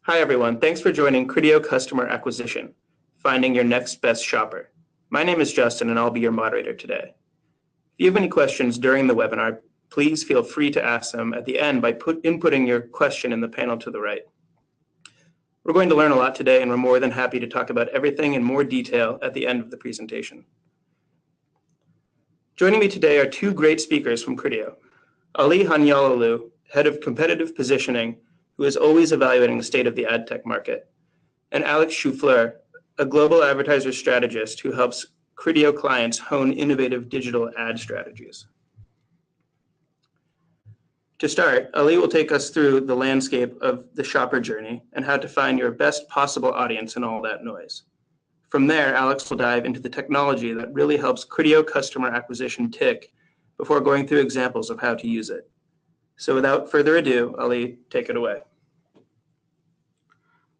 Hi everyone, thanks for joining Criteo Customer Acquisition, finding your next best shopper. My name is Justin and I'll be your moderator today. If you have any questions during the webinar, please feel free to ask them at the end by inputting your question in the panel to the right. We're going to learn a lot today and we're more than happy to talk about everything in more detail at the end of the presentation. Joining me today are two great speakers from Criteo. Ali Hanyalalu, Head of Competitive Positioning, who is always evaluating the state of the ad tech market, and Alex Choufleur, a global advertiser strategist who helps Criteo clients hone innovative digital ad strategies. To start, Ali will take us through the landscape of the shopper journey and how to find your best possible audience in all that noise. From there, Alex will dive into the technology that really helps Criteo Customer Acquisition tick before going through examples of how to use it. So without further ado, Ali, take it away.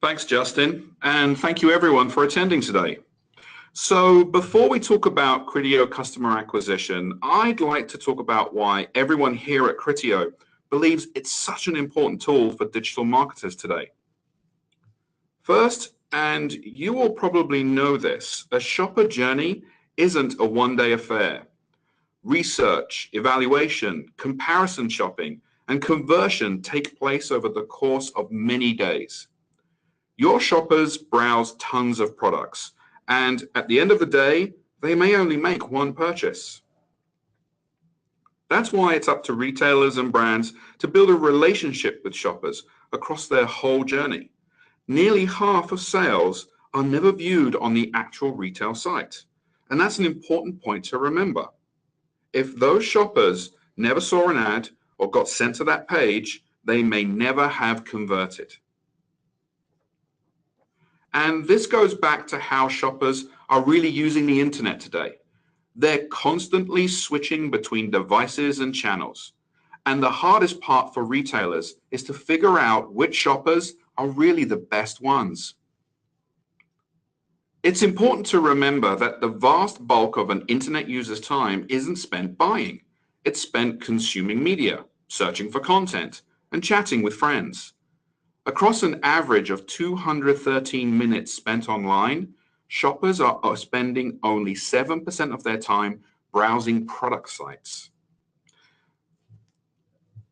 Thanks, Justin, and thank you everyone for attending today. So before we talk about Criteo Customer Acquisition, I'd like to talk about why everyone here at Criteo believes it's such an important tool for digital marketers today. First, and you will probably know this, a shopper journey isn't a one-day affair. Research, evaluation, comparison shopping, and conversion take place over the course of many days. Your shoppers browse tons of products, and at the end of the day, they may only make one purchase. That's why it's up to retailers and brands to build a relationship with shoppers across their whole journey. Nearly half of sales are never viewed on the actual retail site, and that's an important point to remember. If those shoppers never saw an ad or got sent to that page, they may never have converted. And this goes back to how shoppers are really using the internet today. They're constantly switching between devices and channels. And the hardest part for retailers is to figure out which shoppers are really the best ones. It's important to remember that the vast bulk of an internet user's time isn't spent buying. It's spent consuming media, searching for content, and chatting with friends. Across an average of 213 minutes spent online, shoppers are spending only 7% of their time browsing product sites.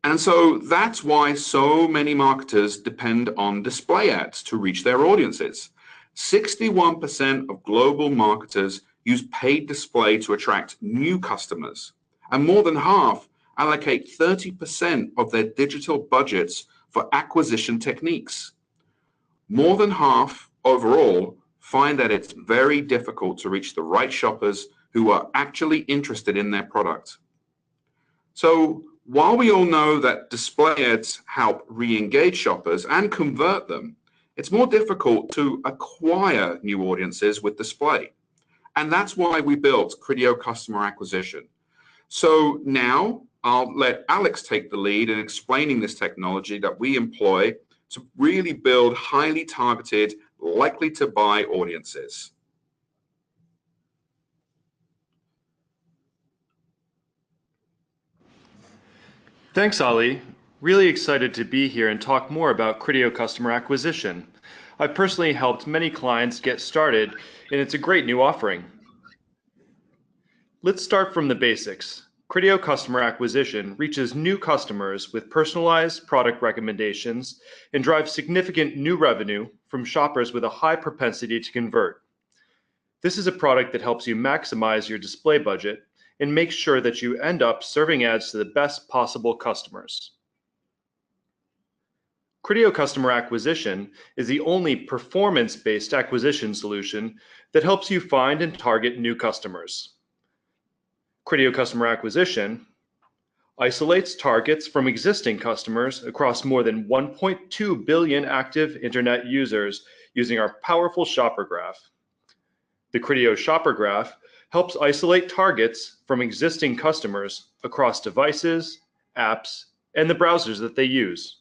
And so that's why so many marketers depend on display ads to reach their audiences. 61% of global marketers use paid display to attract new customers, and more than half allocate 30% of their digital budgets for acquisition techniques. More than half overall find that it's very difficult to reach the right shoppers who are actually interested in their product. So while we all know that display ads help re-engage shoppers and convert them, it's more difficult to acquire new audiences with display. And that's why we built Criteo Customer Acquisition. So now I'll let Alex take the lead in explaining this technology that we employ to really build highly targeted, likely to buy audiences. Thanks, Ali. Really excited to be here and talk more about Criteo Customer Acquisition. I've personally helped many clients get started, and it's a great new offering. Let's start from the basics. Criteo Customer Acquisition reaches new customers with personalized product recommendations and drives significant new revenue from shoppers with a high propensity to convert. This is a product that helps you maximize your display budget and makes sure that you end up serving ads to the best possible customers. Criteo Customer Acquisition is the only performance-based acquisition solution that helps you find and target new customers. Criteo Customer Acquisition isolates targets from existing customers across more than 1.2 billion active internet users using our powerful shopper graph. The Criteo Shopper Graph helps isolate targets from existing customers across devices, apps, and the browsers that they use.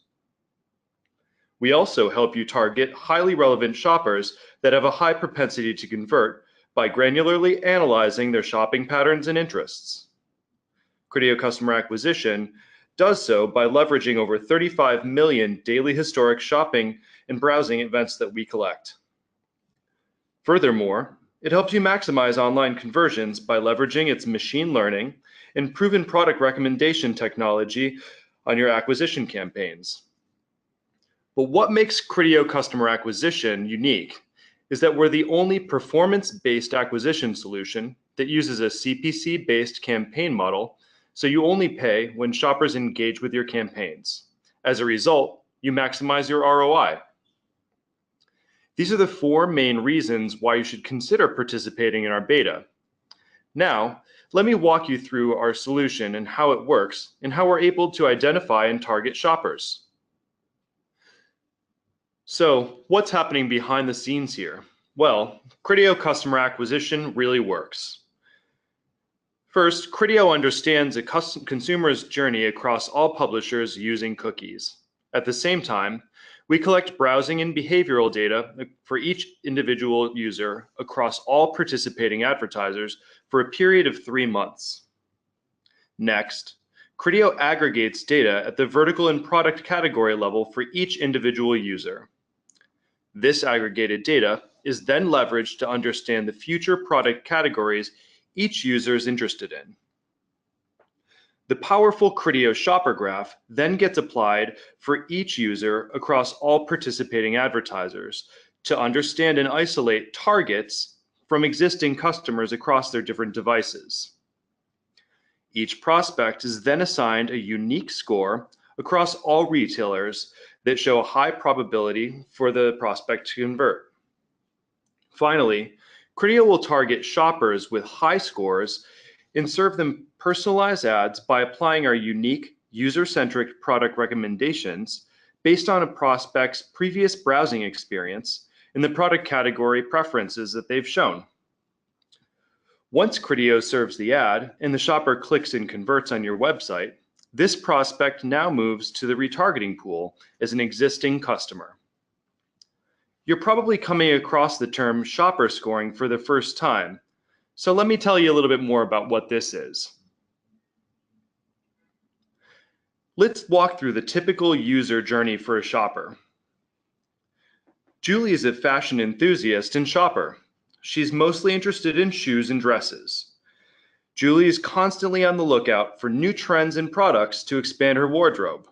We also help you target highly relevant shoppers that have a high propensity to convert by granularly analyzing their shopping patterns and interests. Criteo Customer Acquisition does so by leveraging over 35 million daily historic shopping and browsing events that we collect. Furthermore, it helps you maximize online conversions by leveraging its machine learning and proven product recommendation technology on your acquisition campaigns. But what makes Criteo Customer Acquisition unique is that we're the only performance-based acquisition solution that uses a CPC-based campaign model, so you only pay when shoppers engage with your campaigns. As a result, you maximize your ROI. These are the 4 main reasons why you should consider participating in our beta. Now, let me walk you through our solution and how it works and how we're able to identify and target shoppers. So, what's happening behind the scenes here? Well, Criteo Customer Acquisition really works. First, Criteo understands a consumer's journey across all publishers using cookies. At the same time, we collect browsing and behavioral data for each individual user across all participating advertisers for a period of 3 months. Next, Criteo aggregates data at the vertical and product category level for each individual user. This aggregated data is then leveraged to understand the future product categories each user is interested in. The powerful Criteo shopper graph then gets applied for each user across all participating advertisers to understand and isolate targets from existing customers across their different devices. Each prospect is then assigned a unique score across all retailers that show a high probability for the prospect to convert. Finally, Criteo will target shoppers with high scores and serve them personalized ads by applying our unique user-centric product recommendations based on a prospect's previous browsing experience and the product category preferences that they've shown. Once Criteo serves the ad and the shopper clicks and converts on your website, this prospect now moves to the retargeting pool as an existing customer. You're probably coming across the term shopper scoring for the first time, so let me tell you a little bit more about what this is. Let's walk through the typical user journey for a shopper. Julie is a fashion enthusiast and shopper. She's mostly interested in shoes and dresses. Julie is constantly on the lookout for new trends and products to expand her wardrobe.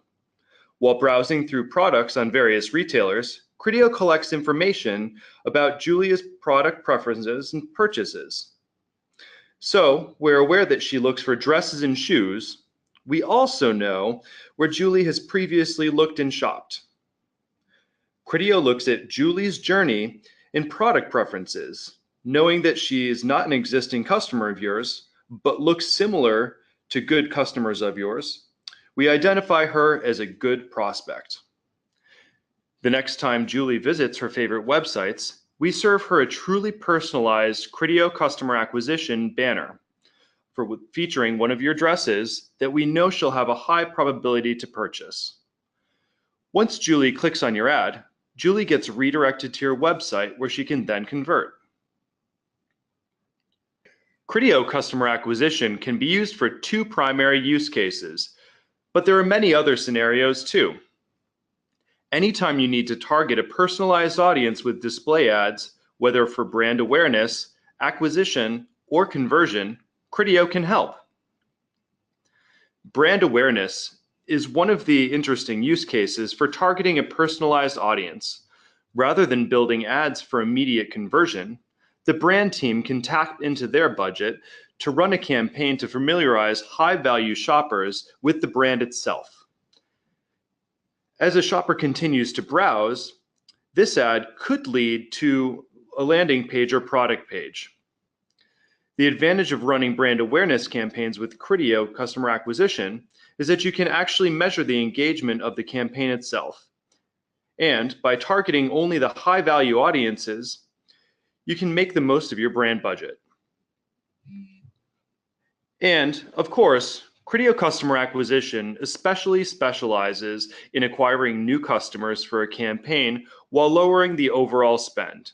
While browsing through products on various retailers, Criteo collects information about Julie's product preferences and purchases. So, we're aware that she looks for dresses and shoes. We also know where Julie has previously looked and shopped. Criteo looks at Julie's journey and product preferences, knowing that she is not an existing customer of yours, but looks similar to good customers of yours. We identify her as a good prospect. The next time Julie visits her favorite websites, we serve her a truly personalized Criteo Customer Acquisition banner featuring one of your dresses that we know she'll have a high probability to purchase. Once Julie clicks on your ad, Julie gets redirected to your website where she can then convert. Criteo Customer Acquisition can be used for 2 primary use cases, but there are many other scenarios too. Anytime you need to target a personalized audience with display ads, whether for brand awareness, acquisition, or conversion, Criteo can help. Brand awareness is one of the interesting use cases for targeting a personalized audience. Rather than building ads for immediate conversion, the brand team can tap into their budget to run a campaign to familiarize high-value shoppers with the brand itself. As a shopper continues to browse, this ad could lead to a landing page or product page. The advantage of running brand awareness campaigns with Criteo Customer Acquisition is that you can actually measure the engagement of the campaign itself. And by targeting only the high-value audiences, you can make the most of your brand budget. And, of course, Criteo Customer Acquisition especially specializes in acquiring new customers for a campaign while lowering the overall spend.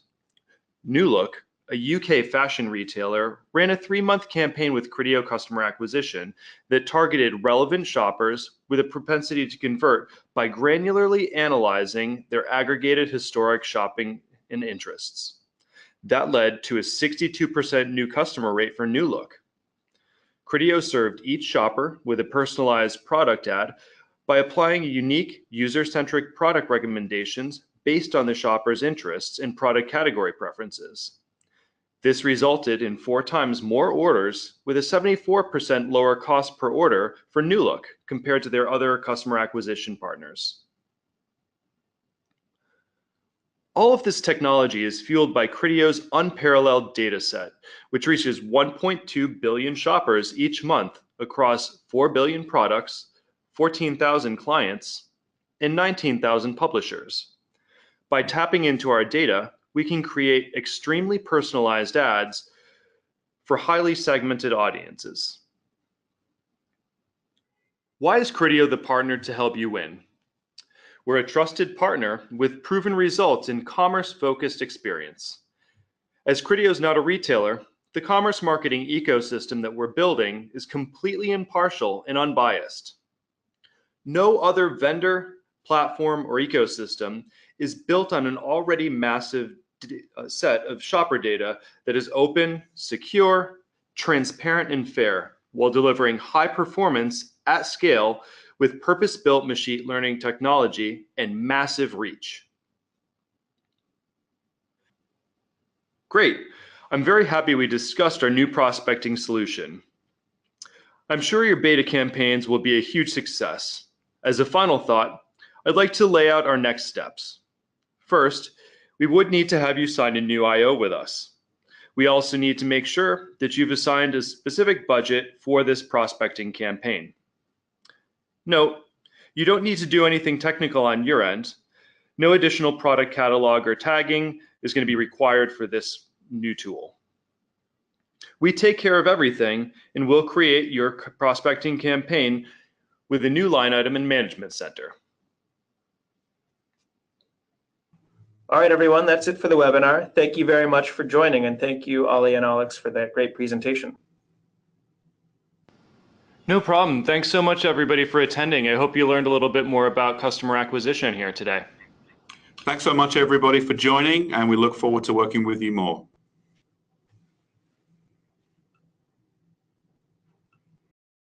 New Look, a UK fashion retailer ran a 3-month campaign with Criteo Customer Acquisition that targeted relevant shoppers with a propensity to convert by granularly analyzing their aggregated historic shopping and interests. That led to a 62% new customer rate for New Look. Criteo served each shopper with a personalized product ad by applying unique user-centric product recommendations based on the shopper's interests and product category preferences. This resulted in 4 times more orders with a 74% lower cost per order for New Look compared to their other customer acquisition partners. All of this technology is fueled by Criteo's unparalleled data set, which reaches 1.2 billion shoppers each month across 4 billion products, 14,000 clients, and 19,000 publishers. By tapping into our data, we can create extremely personalized ads for highly segmented audiences. Why is Criteo the partner to help you win? We're a trusted partner with proven results in commerce-focused experience. As Criteo is not a retailer, the commerce marketing ecosystem that we're building is completely impartial and unbiased. No other vendor, platform, or ecosystem is built on an already massive set of shopper data that is open, secure, transparent, and fair, while delivering high performance at scale with purpose-built machine learning technology and massive reach. Great. I'm very happy we discussed our new prospecting solution. I'm sure your beta campaigns will be a huge success. As a final thought, I'd like to lay out our next steps. First, we would need to have you sign a new IO with us. We also need to make sure that you've assigned a specific budget for this prospecting campaign. Note, you don't need to do anything technical on your end. No additional product catalog or tagging is going to be required for this new tool. We take care of everything, and we'll create your prospecting campaign with a new line item in Management Center. All right, everyone, that's it for the webinar. Thank you very much for joining, and thank you, Ollie and Alex, for that great presentation. No problem. Thanks so much, everybody, for attending. I hope you learned a little bit more about customer acquisition here today. Thanks so much, everybody, for joining, and we look forward to working with you more.